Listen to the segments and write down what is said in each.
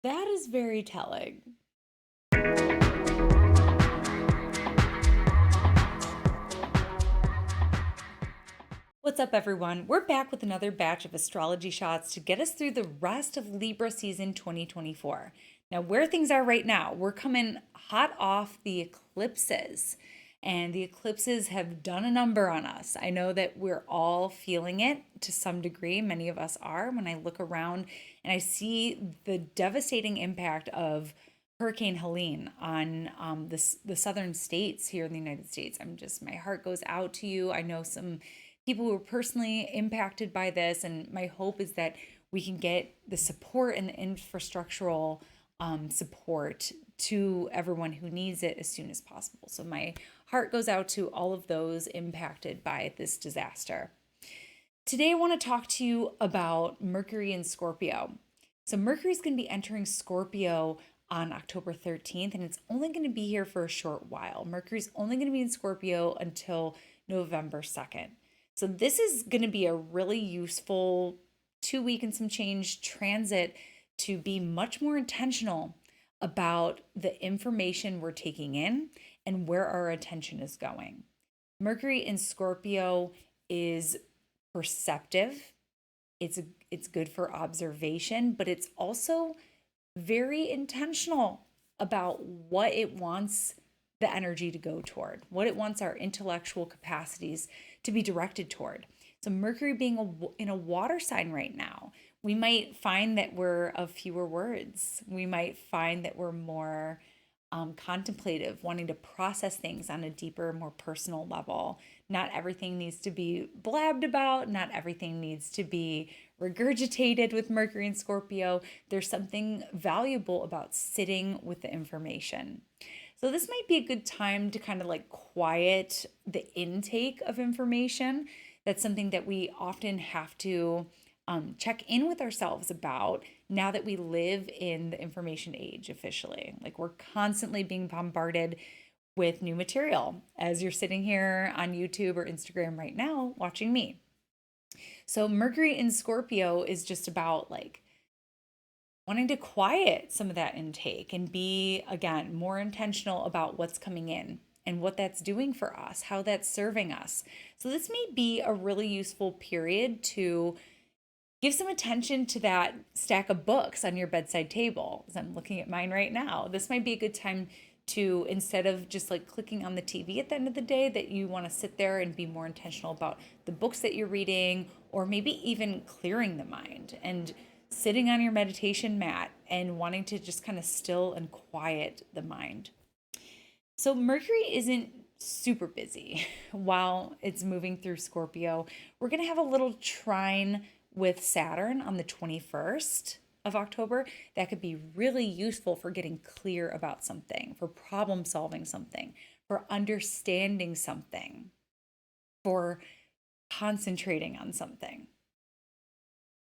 That is very telling. What's up, everyone? We're back with another batch of astrology shots to get us through the rest of Libra season 2024. Now, where things are right now, we're coming hot off the eclipses, and the eclipses have done a number on us. I know that we're all feeling it to some degree. Many of us are. When I look around and I see the devastating impact of Hurricane Helene on the southern states here in the United States, my heart goes out to you. I know some people who were personally impacted by this. And my hope is that we can get the support and the infrastructural support to everyone who needs it as soon as possible. So my heart goes out to all of those impacted by this disaster. Today, I want to talk to you about Mercury and Scorpio. So Mercury is going to be entering Scorpio on October 13th, and it's only going to be here for a short while. Mercury's only going to be in Scorpio until November 2nd. So this is going to be a really useful 2 week and some change transit to be much more intentional about the information we're taking in and where our attention is going. Mercury in Scorpio is perceptive. It's good for observation, but it's also very intentional about what it wants the energy to go toward, what it wants our intellectual capacities to be directed toward. So Mercury being in a water sign right now, we might find that we're of fewer words. We might find that we're more contemplative, wanting to process things on a deeper, more personal level. Not everything needs to be blabbed about. Not everything needs to be regurgitated with Mercury and Scorpio. There's something valuable about sitting with the information. So this might be a good time to kind of like quiet the intake of information. That's something that we often have to check in with ourselves about now that we live in the information age officially. Like we're constantly being bombarded with new material as you're sitting here on YouTube or Instagram right now watching me. So Mercury in Scorpio is just about like wanting to quiet some of that intake and be, again, more intentional about what's coming in and what that's doing for us, how that's serving us. So, this may be a really useful period to give some attention to that stack of books on your bedside table. As I'm looking at mine right now, this might be a good time to, instead of just like clicking on the TV at the end of the day, that you want to sit there and be more intentional about the books that you're reading, or maybe even clearing the mind and sitting on your meditation mat and wanting to just kind of still and quiet the mind. So Mercury isn't super busy while it's moving through Scorpio. We're going to have a little trine with Saturn on the 21st of October. That could be really useful for getting clear about something, for problem solving something, for understanding something, for concentrating on something.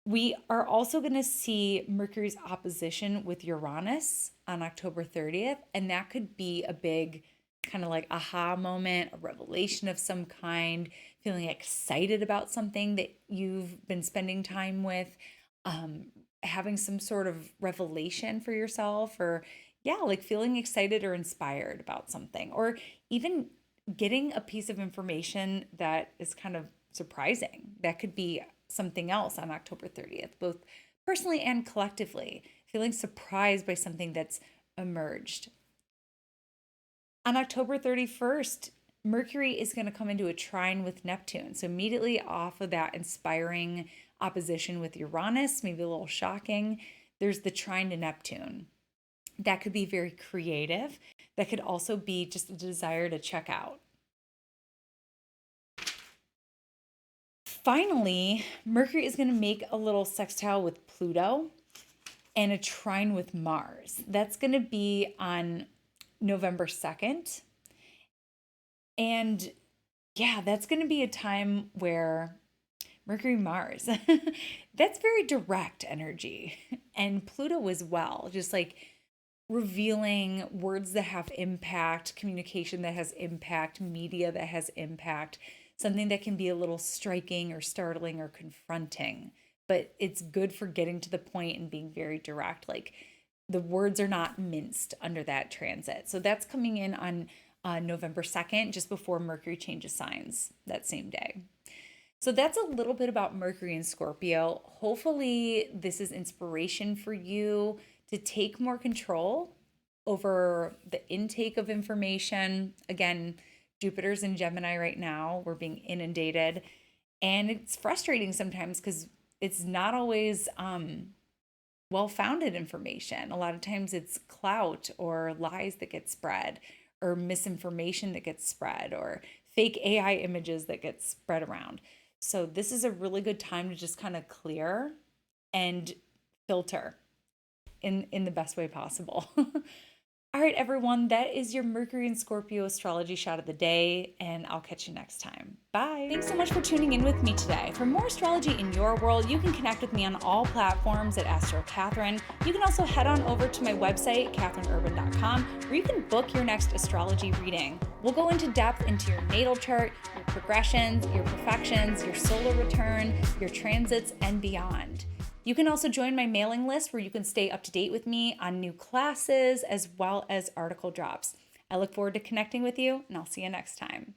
We are also going to see Mercury's opposition with Uranus on October 30th, and that could be a big kind of like aha moment, a revelation of some kind, feeling excited about something that you've been spending time with, having some sort of revelation for yourself, or yeah, like feeling excited or inspired about something, or even getting a piece of information that is kind of surprising. That could be something else on October 30th, both personally and collectively, feeling surprised by something that's emerged. On October 31st, Mercury is going to come into a trine with Neptune. So, immediately off of that inspiring opposition with Uranus, maybe a little shocking, there's the trine to Neptune. That could be very creative. That could also be just a desire to check out. Finally, Mercury is going to make a little sextile with Pluto and a trine with Mars. That's going to be on November 2nd. And yeah, that's going to be a time where Mercury, Mars, that's very direct energy. And Pluto as well, just like revealing words that have impact, communication that has impact, media that has impact, something that can be a little striking or startling or confronting. But it's good for getting to the point and being very direct. Like the words are not minced under that transit. So that's coming in on November 2nd, just before Mercury changes signs that same day. So that's a little bit about Mercury and Scorpio. Hopefully, this is inspiration for you to take more control over the intake of information. Again, Jupiter's in Gemini right now. We're being inundated. And it's frustrating sometimes because it's not always well founded information. A lot of times it's clout or lies that get spread, or misinformation that gets spread, or fake AI images that get spread around. So this is a really good time to just kind of clear and filter in the best way possible. All right, everyone, that is your Mercury and Scorpio astrology shot of the day, and I'll catch you next time. Bye. Thanks so much for tuning in with me today. For more astrology in your world, you can connect with me on all platforms at Astro Catherine. You can also head on over to my website, catherineurban.com, where you can book your next astrology reading. We'll go into depth into your natal chart, your progressions, your profections, your solar return, your transits, and beyond. You can also join my mailing list where you can stay up to date with me on new classes as well as article drops. I look forward to connecting with you, and I'll see you next time.